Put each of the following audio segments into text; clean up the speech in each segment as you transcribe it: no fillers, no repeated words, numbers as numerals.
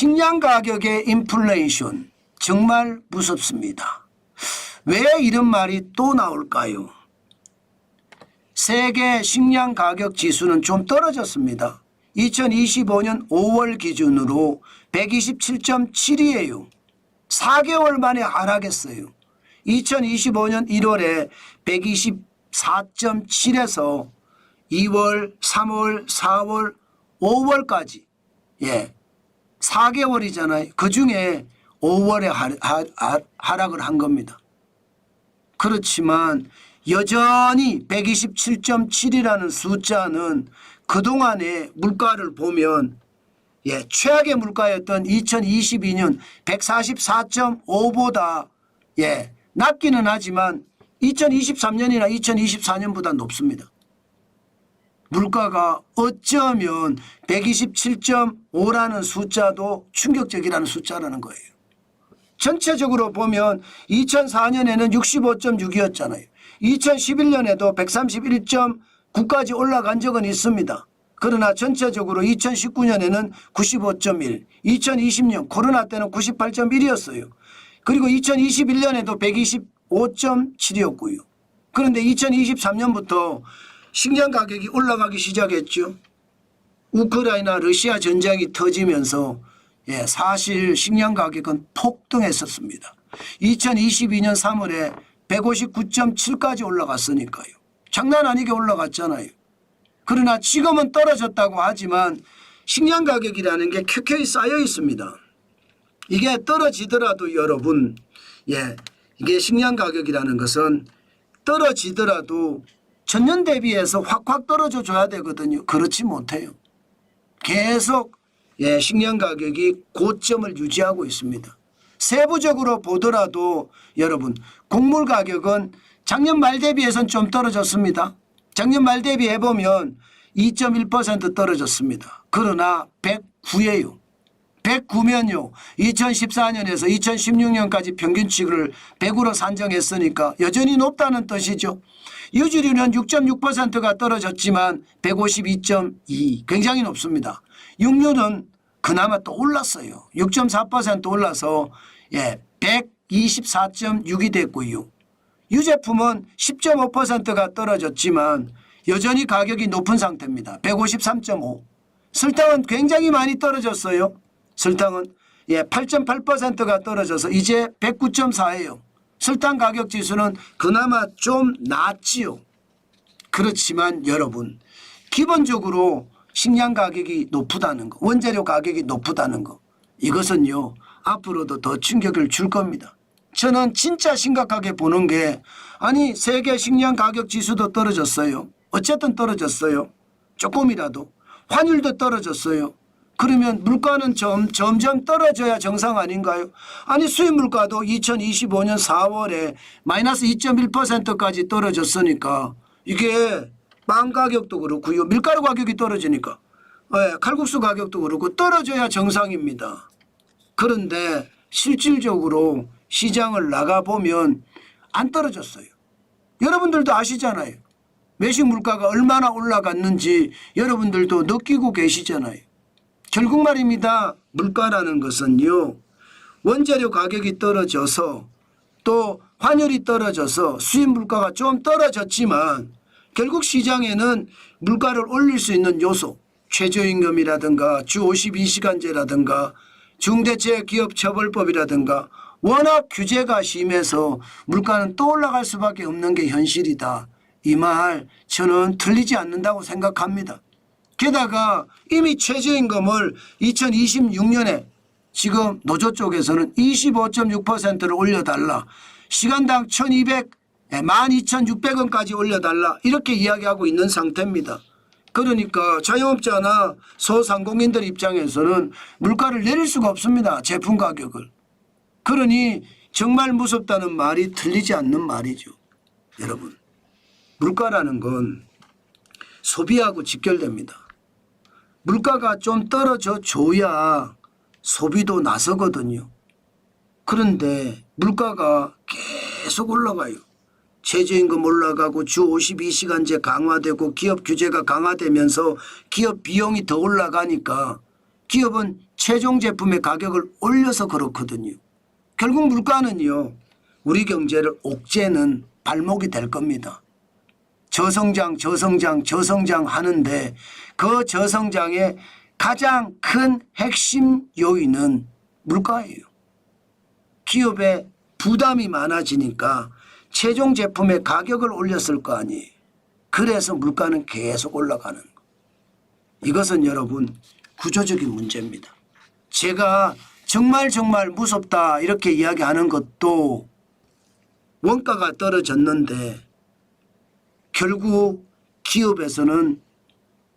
식량 가격의 인플레이션 정말 무섭습니다. 왜 이런 말이 또 나올까요? 세계 식량 가격 지수는 좀 떨어졌습니다. 2025년 5월 기준으로 127.7이에요. 4개월 만에 하락했어요. 2025년 1월에 124.7에서 2월, 3월, 4월, 5월까지 4개월이잖아요. 그중에 5월에 하락을 한 겁니다. 그렇지만 여전히 127.7이라는 숫자는 그동안의 물가를 보면 최악의 물가였던 2022년 144.5보다 낮기는 하지만 2023년이나 2024년보다 높습니다. 물가가 어쩌면 127.5라는 숫자도 충격적이라는 숫자라는 거예요. 전체적으로 보면 2004년에는 65.6이었잖아요. 2011년에도 131.9까지 올라간 적은 있습니다. 그러나 전체적으로 2019년에는 95.1, 2020년 코로나 때는 98.1이었어요. 그리고 2021년에도 125.7이었고요. 그런데 2023년부터 식량 가격이 올라가기 시작했죠. 우크라이나 러시아 전쟁이 터지면서 사실 식량 가격은 폭등했었습니다. 2022년 3월에 159.7까지 올라갔으니까요. 장난 아니게 올라갔잖아요. 그러나 지금은 떨어졌다고 하지만 식량 가격이라는 게 켜켜이 쌓여 있습니다. 이게 떨어지더라도 여러분 이게 식량 가격이라는 것은 떨어지더라도 전년 대비해서 확확 떨어져 줘야 되거든요. 그렇지 못해요. 계속 식량 가격이 고점을 유지하고 있습니다. 세부적으로 보더라도 여러분 곡물 가격은 작년 말 대비해서는 좀 떨어졌습니다. 작년 말 대비해보면 2.1% 떨어졌습니다. 그러나 109예요. 109면요. 2014년에서 2016년까지 평균치를 100으로 산정했으니까 여전히 높다는 뜻이죠. 유지률은 6.6%가 떨어졌지만 152.2 굉장히 높습니다. 육류는 그나마 또 올랐어요. 6.4% 올라서 124.6이 됐고요. 유제품은 10.5%가 떨어졌지만 여전히 가격이 높은 상태입니다. 153.5. 설탕은 굉장히 많이 떨어졌어요. 설탕은 8.8%가 떨어져서 이제 109.4예요. 설탕 가격 지수는 그나마 좀 낮지요. 그렇지만 여러분 기본적으로 식량 가격이 높다는 거, 원재료 가격이 높다는 거 이것은요 앞으로도 더 충격을 줄 겁니다. 저는 진짜 심각하게 보는 게 아니 세계 식량 가격 지수도 떨어졌어요. 어쨌든 떨어졌어요. 조금이라도. 환율도 떨어졌어요. 그러면 물가는 점점 떨어져야 정상 아닌가요? 아니 수입 물가도 2025년 4월에 마이너스 2.1%까지 떨어졌으니까 이게 빵 가격도 그렇고요. 밀가루 가격이 떨어지니까 칼국수 가격도 그렇고 떨어져야 정상입니다. 그런데 실질적으로 시장을 나가보면 안 떨어졌어요. 여러분들도 아시잖아요. 외식 물가가 얼마나 올라갔는지 여러분들도 느끼고 계시잖아요. 결국 말입니다. 물가라는 것은요. 원재료 가격이 떨어져서 또 환율이 떨어져서 수입 물가가 좀 떨어졌지만 결국 시장에는 물가를 올릴 수 있는 요소 최저임금이라든가 주 52시간제라든가 중대재해기업처벌법이라든가 워낙 규제가 심해서 물가는 또 올라갈 수밖에 없는 게 현실이다. 이 말 저는 틀리지 않는다고 생각합니다. 게다가 이미 최저임금을 2026년에 지금 노조 쪽에서는 25.6%를 올려달라. 시간당 12,600원까지 올려달라. 이렇게 이야기하고 있는 상태입니다. 그러니까 자영업자나 소상공인들 입장에서는 물가를 내릴 수가 없습니다. 제품 가격을. 그러니 정말 무섭다는 말이 틀리지 않는 말이죠. 여러분 물가라는 건 소비하고 직결됩니다. 물가가 좀 떨어져 줘야 소비도 나서거든요. 그런데 물가가 계속 올라가요. 최저임금 올라가고 주 52시간제 강화되고 기업 규제가 강화되면서 기업 비용이 더 올라가니까 기업은 최종 제품의 가격을 올려서 그렇거든요. 결국 물가는요. 우리 경제를 옥죄는 발목이 될 겁니다. 저성장 하는데 그 저성장의 가장 큰 핵심 요인은 물가예요. 기업의 부담이 많아지니까 최종 제품의 가격을 올렸을 거 아니에요. 그래서 물가는 계속 올라가는 거. 이것은 여러분 구조적인 문제입니다. 제가 정말 무섭다 이렇게 이야기하는 것도 원가가 떨어졌는데 결국 기업에서는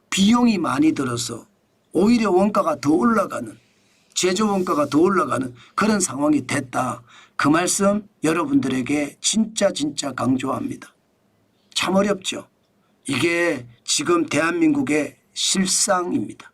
비용이 많이 들어서 오히려 원가가 더 올라가는 제조 원가가 더 올라가는 그런 상황이 됐다. 그 말씀 여러분들에게 진짜 강조합니다. 참 어렵죠. 이게 지금 대한민국의 실상입니다.